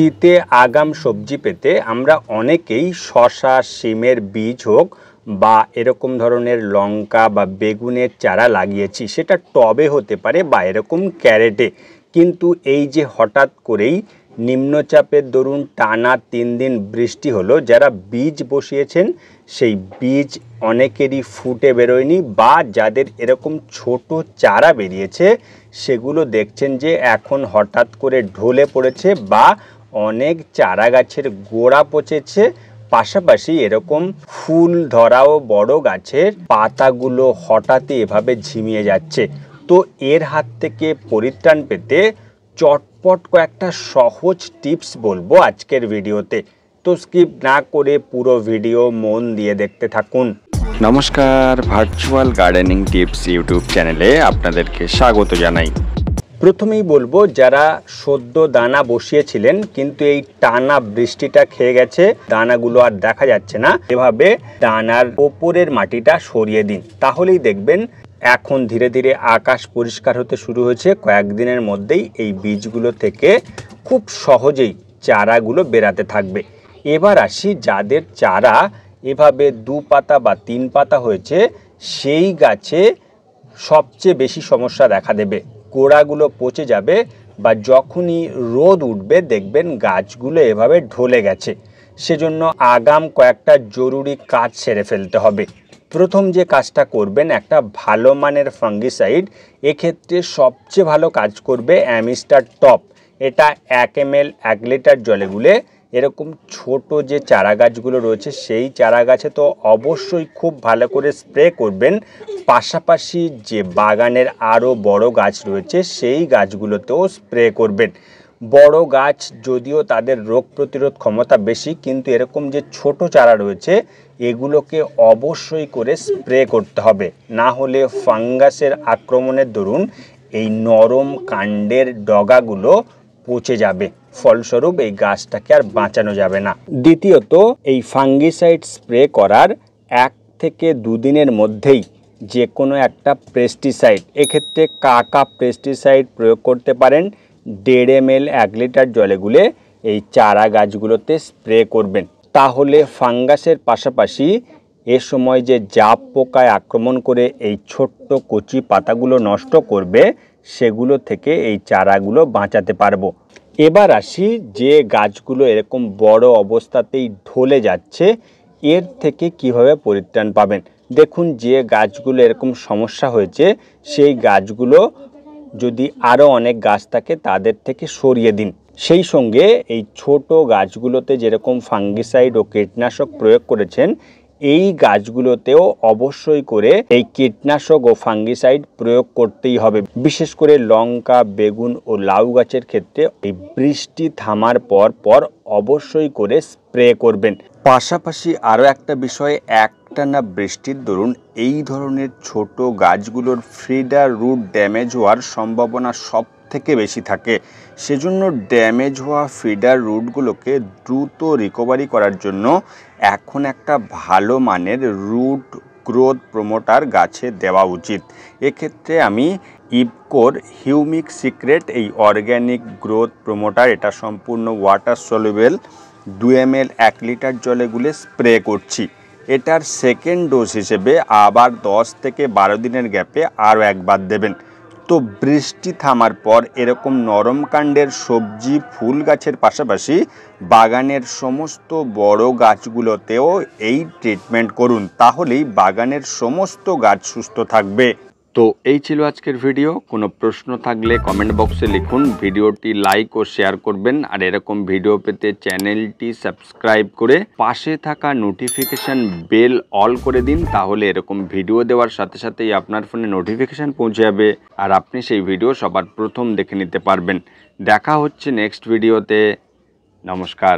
শীতে আগাম সবজি পেতে আমরা অনেকেই শসা, শিমের বীজ হোক বা এরকম ধরনের লঙ্কা বা বেগুনের চারা লাগিয়েছি। সেটা টবে হতে পারে বা এরকম ক্যারেটে। কিন্তু এই যে হঠাৎ করেই নিম্নচাপের দরুন টানা 3 দিন বৃষ্টি হলো, যারা বীজ বসিয়েছেন সেই বীজ অনেকেরই ফুটে বেরোয়নি, বা যাদের এরকম ছোট চারা বেরিয়েছে সেগুলো দেখছেন যে এখন হঠাৎ করে ঢলে পড়েছে বা অনেক চারা গাছের গোড়া পচেছে। পাশাপাশি এরকম ফুল ধরাও বড় গাছের পাতাগুলো হঠাৎই এভাবে ঝিমিয়ে যাচ্ছে। তো এর হাত থেকে পরিত্রাণ পেতে চটপট কয়েকটা সহজ টিপস বলবো আজকের ভিডিওতে। তো স্কিপ না করে পুরো ভিডিও মন দিয়ে দেখতে থাকুন। নমস্কার, ভার্চুয়াল গার্ডেনিং টিপস ইউটিউব চ্যানেলে আপনাদেরকে স্বাগত জানাই। প্রথমেই বলবো, যারা সদ্য দানা বসিয়েছিলেন কিন্তু এই টানা বৃষ্টিটা খেয়ে গেছে, দানাগুলো আর দেখা যাচ্ছে না, এভাবে দানার ওপরের মাটিটা সরিয়ে দিন। তাহলেই দেখবেন এখন ধীরে ধীরে আকাশ পরিষ্কার হতে শুরু হয়েছে। কয়েকদিনের মধ্যেই এই বীজগুলো থেকে খুব সহজেই চারাগুলো বেরাতে থাকবে। এবার আসি, যাদের চারা এভাবে 2 পাতা বা 3 পাতা হয়েছে সেই গাছে সবচেয়ে বেশি সমস্যা দেখা দেবে। গোড়াগুলো পচে যাবে বা যখনই রোদ উঠবে দেখবেন গাছগুলো এভাবে ঢলে গেছে। সেজন্য আগাম কয়েকটা জরুরি কাজ সেরে ফেলতে হবে। প্রথম যে কাজটা করবেন, একটা ভালো মানের ফাঙ্গিসাইড। এক্ষেত্রে সবচেয়ে ভালো কাজ করবে অ্যামিস্টার টপ। এটা 1 ml 1 লিটার জলে গুলে এরকম ছোট যে চারা গাছগুলো রয়েছে সেই চারা গাছে তো অবশ্যই খুব ভালো করে স্প্রে করবেন। পাশাপাশি যে বাগানের আরও বড় গাছ রয়েছে সেই গাছগুলোতেও স্প্রে করবেন। বড় গাছ যদিও তাদের রোগ প্রতিরোধ ক্ষমতা বেশি, কিন্তু এরকম যে ছোট চারা রয়েছে এগুলোকে অবশ্যই করে স্প্রে করতে হবে, না হলে ফাঙ্গাসের আক্রমণের দরুন এই নরম কাণ্ডের ডগাগুলো পচে যাবে। ফলস্বরূপ এই গাছটাকে আর বাঁচানো যাবে না। দ্বিতীয়ত, এই ফাঙ্গিসাইড স্প্রে করার 1 থেকে 2 দিনের মধ্যেই যে কোনো একটা পেস্টিসাইড, এক্ষেত্রে কাকা পেস্টিসাইড প্রয়োগ করতে পারেন। 1.5 ml 1 লিটার জলে গুলে এই চারা গাছগুলোতে স্প্রে করবেন। তাহলে ফাঙ্গাসের পাশাপাশি এ সময় যে জাপ পোকায় আক্রমণ করে এই ছোট্ট কচি পাতাগুলো নষ্ট করবে সেগুলো থেকে এই চারাগুলো বাঁচাতে পারবো। এবার আসি, যে গাছগুলো এরকম বড় অবস্থাতেই ঢলে যাচ্ছে এর থেকে কিভাবে পরিত্রাণ পাবেন। দেখুন, যে গাছগুলো এরকম সমস্যা হয়েছে সেই গাছগুলো যদি আরও অনেক গাছ থাকে তাদের থেকে সরিয়ে দিন। সেই সঙ্গে এই ছোট গাছগুলোতে যেরকম ফাঙ্গিসাইড ও কীটনাশক প্রয়োগ করেছেন এই গাছগুলোতেও অবশ্যই করে এই কীটনাশক ও ফাঙ্গিসাইড প্রয়োগ করতেই হবে। বিশেষ করে লঙ্কা, বেগুন ও লাউ গাছের ক্ষেত্রে এই বৃষ্টি থামার পর অবশ্যই করে স্প্রে করবেন। পাশাপাশি আরও একটা বিষয়, একটানা বৃষ্টির দরুন এই ধরনের ছোট গাছগুলোর ফিডার রুট ড্যামেজ হওয়ার সম্ভাবনা সব থেকে বেশি থাকে। সেজন্য ড্যামেজ হওয়া ফিডার রুটগুলোকে দ্রুত রিকভারি করার জন্য এখন একটা ভালো মানের রুট গ্রোথ প্রমোটার গাছে দেওয়া উচিত। এক্ষেত্রে আমি ইফকোর হিউমিক সিক্রেট এই অর্গ্যানিক গ্রোথ প্রমোটার, এটা সম্পূর্ণ ওয়াটার সলিউবল, 2 ml 1 লিটার জলে গুলে স্প্রে করছি। এটার সেকেন্ড ডোজ হিসেবে আবার 10 থেকে 12 দিনের গ্যাপে আরও একবার দেবেন। তো বৃষ্টি থামার পর এরকম নরম কাণ্ডের সবজি ফুল গাছের পাশাপাশি বাগানের সমস্ত বড় গাছগুলোতেও এই ট্রিটমেন্ট করুন, তাহলেই বাগানের সমস্ত গাছ সুস্থ থাকবে। তো এই ছিল আজকের ভিডিও। কোনো প্রশ্ন থাকলে কমেন্ট বক্সে লিখুন, ভিডিওটি লাইক ও শেয়ার করবেন, আর এরকম ভিডিও পেতে চ্যানেলটি সাবস্ক্রাইব করে পাশে থাকা নোটিফিকেশান বেল অল করে দিন। তাহলে এরকম ভিডিও দেওয়ার সাথে সাথেই আপনার ফোনে নোটিফিকেশান পৌঁছে যাবে আর আপনি সেই ভিডিও সবার প্রথম দেখে নিতে পারবেন। দেখা হচ্ছে নেক্সট ভিডিওতে। নমস্কার।